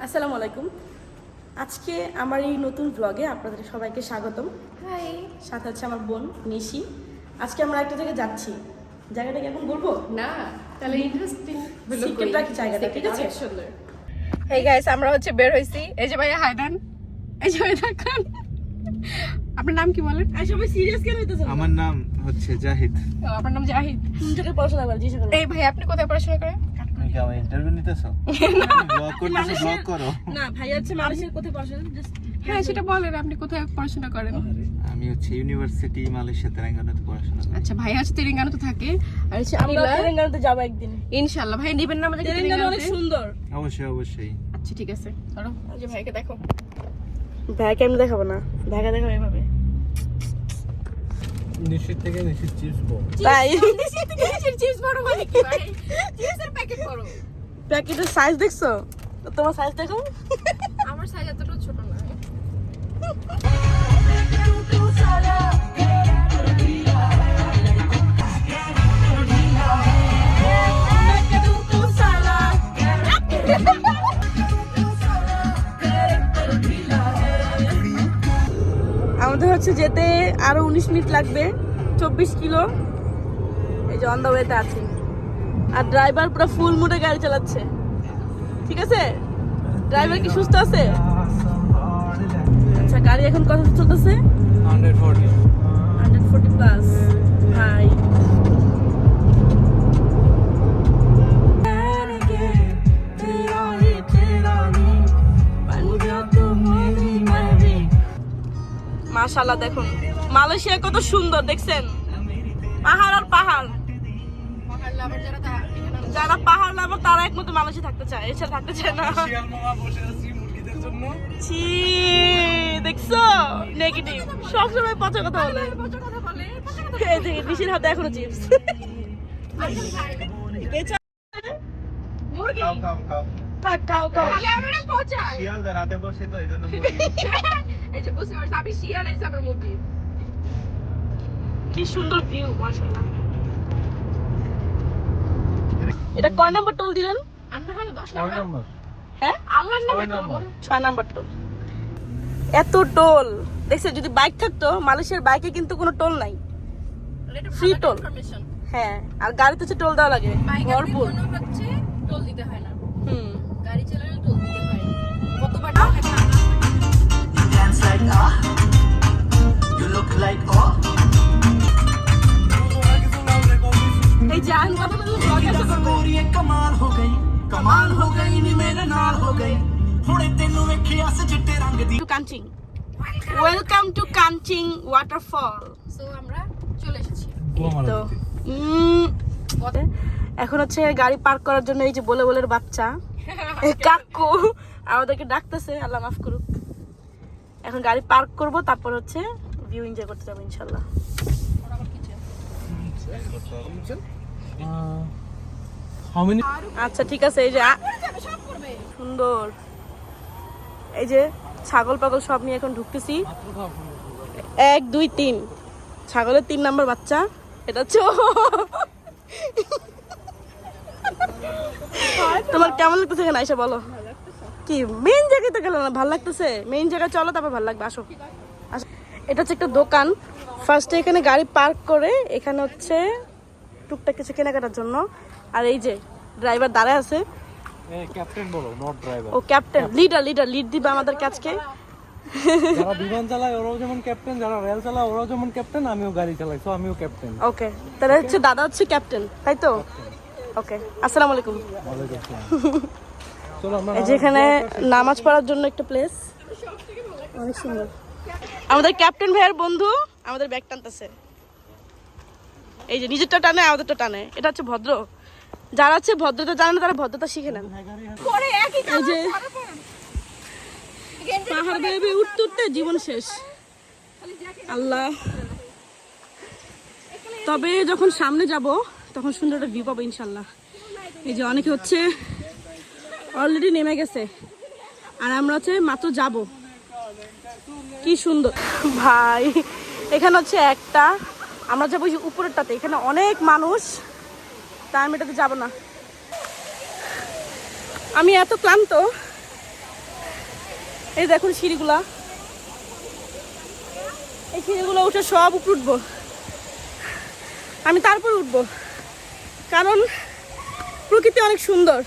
আসসালামু আলাইকুম। আজকে আমার এই নতুন ব্লগে আপনাদের সবাইকে স্বাগতম। হাই। সাথে আছে আমার বোন নিশি। আজকে আমরা একটা জায়গায় যাচ্ছি। জায়গাটা কি এখন বলবো না, তাহলে ইন্টারেস্টিং হলো সিক্রেট রাখি জায়গাটা, ঠিক আছে? সুন্দর। হেই গাইস, আমরা হচ্ছে বের হইছি। এই যে ভাইয়া হাই দেন। এই যে ভাই দেখেন। আপনার নাম কি বলেন? আর সবাই সিরিয়াস কেন হইতেছে? আমার নাম হচ্ছে জাহিদ। ও, আপনার নাম জাহিদ। কোন জায়গায় পড়াশোনা করেন জিজ্ঞেস করুন। এই ভাই আপনি কোথায় পড়াশোনা করেন? তুমি কি আমার ইন্টারভিউ নিতেছো? ব্লগ করতেছো, ব্লগ করো। না ভাই হচ্ছে মালয়েশিয়ার কোথায় পড়াশোনা জাস্ট হ্যাঁ সেটা বলেন, আপনি কোথায় পড়াশোনা করেন? আমি হচ্ছে ইউনিভার্সিটি মালয়েশিয়া তেলেঙ্গানাতে পড়াশোনা করি। আচ্ছা, ভাই হচ্ছে তেলেঙ্গানাতে থাকে। আর হচ্ছে আমরা তেলেঙ্গানাতে যাব একদিন। ইনশাআল্লাহ। ভাই নেবেন না আমাদের তেলেঙ্গানা অনেক সুন্দর। অবশ্যই অবশ্যই। আচ্ছা ঠিক আছে, ধরো এই যে ভাইকে দেখো। ভাইকে আমি দেখাবো না, ভাইকে দেখাবো এভাবে। নিশ্চিত থেকে নিশ্চিত চিপস বল। তাই চিপস বড় মানে কি ভাই? চিপসের প্যাকেট বড়। প্যাকেটের সাইজ দেখছো? তোমার সাইজ দেখো। আমার সাইজ এতটা ছোট না। আমাদের হচ্ছে যেতে আরো 19 মিনিট লাগবে, 24 কিলো। এই যে অন দা ওয়েতে আছি, আর ড্রাইভার পুরো ফুল মুডে গাড়ি চালাচ্ছে। ঠিক আছে, ড্রাইভার কি সুস্থ আছে? আচ্ছা, গাড়ি এখন কত চলতেছে? 140 প্লাস। ভাই মাশাআল্লাহ, দেখুন মালয়েশিয়া কত সুন্দর, দেখছেন? পাহাড় আর পাহাড়। যারা পাহাড় লাভার তারা একমাত্র মালয়েশিয়া থাকতে চায়, এছাড়া থাকতে চায় না। ছি, দেখছো? নেগেটিভ, সবসময় পচা কথা বলে। এই দেখি নিশির হাতে এখনো চিপস। খাও খাও খাও। শিয়ালদার হাতে বসে তো এই জন্য কি সুন্দর ভিউ, মাশাআল্লাহ। এটা কয় নাম্বার টোল দিলেন? হ্যাঁ, 6 নাম্বার টোল। এত টোল দেখছে, যদি বাইক থাকতো, মালয়েশিয়ার বাইকে কিন্তু কোনো টোল নাই, ফ্রি টোল। হ্যাঁ, আর গাড়িতে হচ্ছে টোল দেওয়া লাগে ভরপুর। টোল দিতে হয় না, হুম, গাড়ি চালালে টোল দিতে হয়। কতবার You dance like you look like এই যে আইন কথা বলে ব্লগে गोरी कमाल हो गई नी मेरे नाल हो गई हुणे तेनू वेखिया स चिट्टे रंग दी to Kanching. Welcome to Kanching waterfall. So আমরা চলে এসেছি। তো এখন হচ্ছে গাড়ি পার্ক করার জন্য এই যে বলে বলের বাচ্চা এই কাকু আমাদেরকে ডাকতেছে, আল্লাহ মাফ করুক। এখন গাড়ি পার্ক করব, তারপর হচ্ছে ভিউ এনজয় করতে যাবো ইনশাআল্লাহ। আচ্ছা ঠিক আছে, এই যে সুন্দর, এই যে ছাগল পাগল সব নিয়ে এখন ঢুকতেছি। 1 2 3 ছাগলের 3 নাম্বার বাচ্চা। এটা হচ্ছে তোমার কেমন লাগতেছে এখানে আইসা বলো? কি মেইন জায়গায় তো গেলে না, ভালো লাগতেছে? মেইন জায়গায় চলো, তারপর ভালো লাগবে, আসো। এটা হচ্ছে একটা দোকান। ফার্স্টে এখানে গাড়ি পার্ক করে এখানে হচ্ছে টুকটাক কিছু কেনাকাটার জন্য। আর এই যে ড্রাইভার দাঁড়ায় আছে, ক্যাপ্টেন বলো, নট ড্রাইভার। ও ক্যাপ্টেন, লিডার লিড দিবে আমাদের কাজকে। যারা বিমান চালায় ওরাও যেমন ক্যাপ্টেন, যারা রেল চালায় ওরাও যেমন ক্যাপ্টেন, আমিও গাড়ি চালাই, তো আমিও ক্যাপ্টেন। ওকে, তাহলে হচ্ছে দাদা হচ্ছে ক্যাপ্টেন, তাই তো? ওকে, আসসালামু আলাইকুম। চলো আমরা এই যে এখানে নামাজ পড়ার জন্য একটা প্লেস, অনেক সুন্দর। আমাদের ক্যাপ্টেন ভাইয়ের বন্ধু আমাদের ব্যাগ টানতেছে, এই যে নিজেরটা টানে আমাদেরটা টানে। এটা হচ্ছে ভদ্র। যারা হচ্ছে ভদ্রতা জানে না, তারা ভদ্রতা শিখে নেন। এই যে পাহাড় বেয়ে বেয়ে উঠতে উঠতে জীবন শেষ, আল্লাহ। তবে যখন সামনে যাব তখন সুন্দর একটা ভিউ পাবো ইনশাল্লাহ। এই যে অনেকে হচ্ছে অলরেডি নেমে গেছে, আর আমরা হচ্ছে মাত্র যাব। কি সুন্দর ভাই, এখানে হচ্ছে একটা, আমরা যাবো উপরেরটাতে, এখানে অনেক মানুষ, তাই আমি এটাতে যাবো না। আমি এত ক্লান্ত এই দেখুন সিঁড়িগুলা, এই সিঁড়িগুলো উঠে সব উপরে উঠবো আমি, তারপর উঠবো কারণ প্রকৃতি অনেক সুন্দর।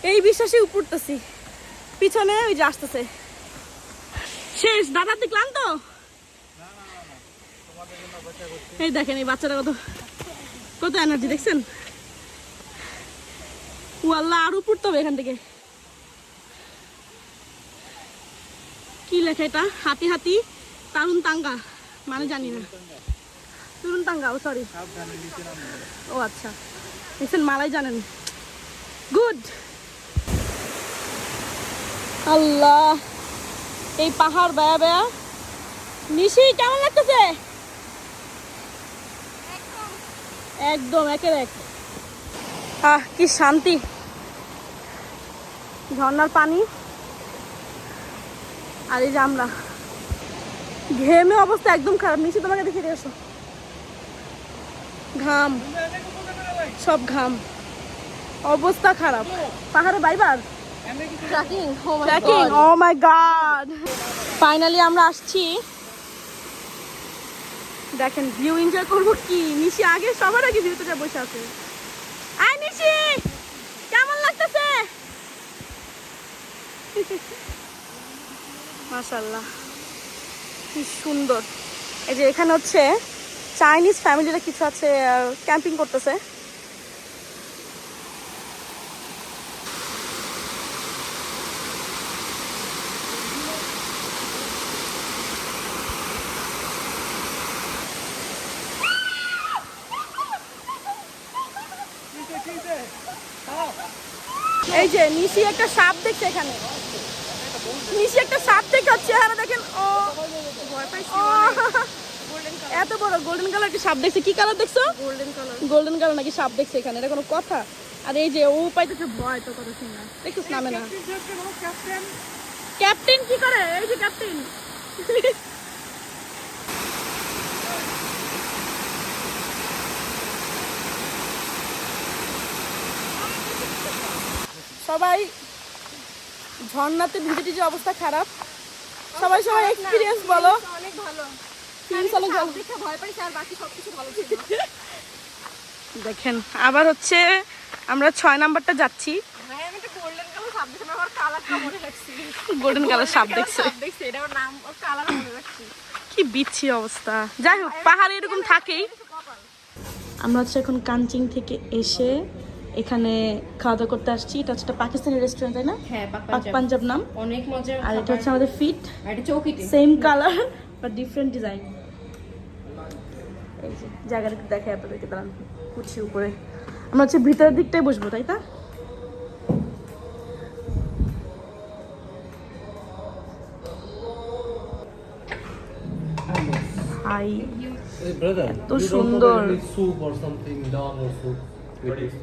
এই বিশ্বাসে উপরে উঠতেছি, পিছনে ওই যে আসতেছে। শেষ দাদা, আপনি ক্লান্ত? এই দেখেন এই বাচ্চাটা কত কত এনার্জি দেখছেন। ও আল্লাহ, আরো পড়তে হবে এখান থেকে। কি লেখা এটা? হাতি হাতি তারুন তাঙ্গা, মানে জানি না। তরুণ তাঙ্গা, ও সরি, ও আচ্ছা দেখছেন, মালাই জানেন। গুড। আল্লাহ, এই পাহাড় বেয়া বেয়া। নিশি কেমন লাগতেছে? একদম একের এক। আহ, কি শান্তি। ঝর্ণার পানি আর এই যে আমরা ঘেমে অবস্থা একদম খারাপ। নিচে তোমাকে দেখে দিয়ে আসো, ঘাম, সব ঘাম, অবস্থা খারাপ। পাহাড়ে বাইবার ট্রেকিং, ও মাই গড। ফাইনালি আমরা আসছি, দেখেন ভিউ এনজয় করবো কি। নিশি আগে, সবার আগে ভিউতে যা বসে আছে। আয় নিশি, কেমন লাগতেছে? মাশাআল্লাহ, কি সুন্দর। এই যে এখানে হচ্ছে চাইনিজ ফ্যামিলিরা কিছু আছে, ক্যাম্পিং করতেছে। এই যে নিশি একটা সাপ দেখছে এখানে, নিশি একটা সাপ দেখে হচ্ছে চেহারা দেখেন। ও এত বড় গোল্ডেন কালার কি সাপ দেখছে? কি কালার দেখছো? গোল্ডেন কালার, গোল্ডেন কালার নাকি সাপ দেখছে এখানে? এটা কোনো কথা? আর এই যে ও পাইতেছে ভয়, তো কথা শুনে দেখছিস নামে না। ক্যাপ্টেন কি করে? এই যে ক্যাপ্টেন। সবাই ঝর্ণাতে ভিজে টিজে অবস্থা খারাপ। সবাই সবাই এক্সপিরিয়েন্স বলো। অনেক ভালো, ভয় পাইছি আর বাকি সবকিছু ভালো ছিল। দেখেন আবার হচ্ছে আমরা 6 নাম্বারটা যাচ্ছি। ভাই আমি একটা গোল্ডেন কালার সাপ দেখছি, আমার কালারটা মনে রাখছি। গোল্ডেন কালার সাপ দেখছে, এটা ওর নাম, ওর কালার মনে রাখছি। কি বিচ্ছি অবস্থা। যাই হোক, পাহাড়ে এরকম থাকেই। আমরা হচ্ছে এখন কাঞ্চিং থেকে এসে এখানে খাওয়া দাওয়া করতে আসছি। এটা হচ্ছে একটা পাকিস্তানি রেস্টুরেন্ট, তাই না? হ্যাঁ, পাক পাঞ্জাব নাম। অনেক মজা। আর এটা হচ্ছে আমাদের ফিট, আর এটা চৌকিতে same colour but different design. এই যে জায়গাটা দেখে আপনাদেরকে, দাঁড়ান উঠছি উপরে। আমরা হচ্ছে ভিতরের দিকটাই বসবো, তাই না? হাই, Hey brother, তো you don't সুন্দর। want any soup or something, dal or soup with this?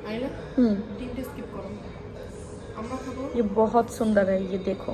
আইনা হুম, তিনটে স্কিপ করো। আমরা খাবো ये बहुत सुंदर है, ये देखो।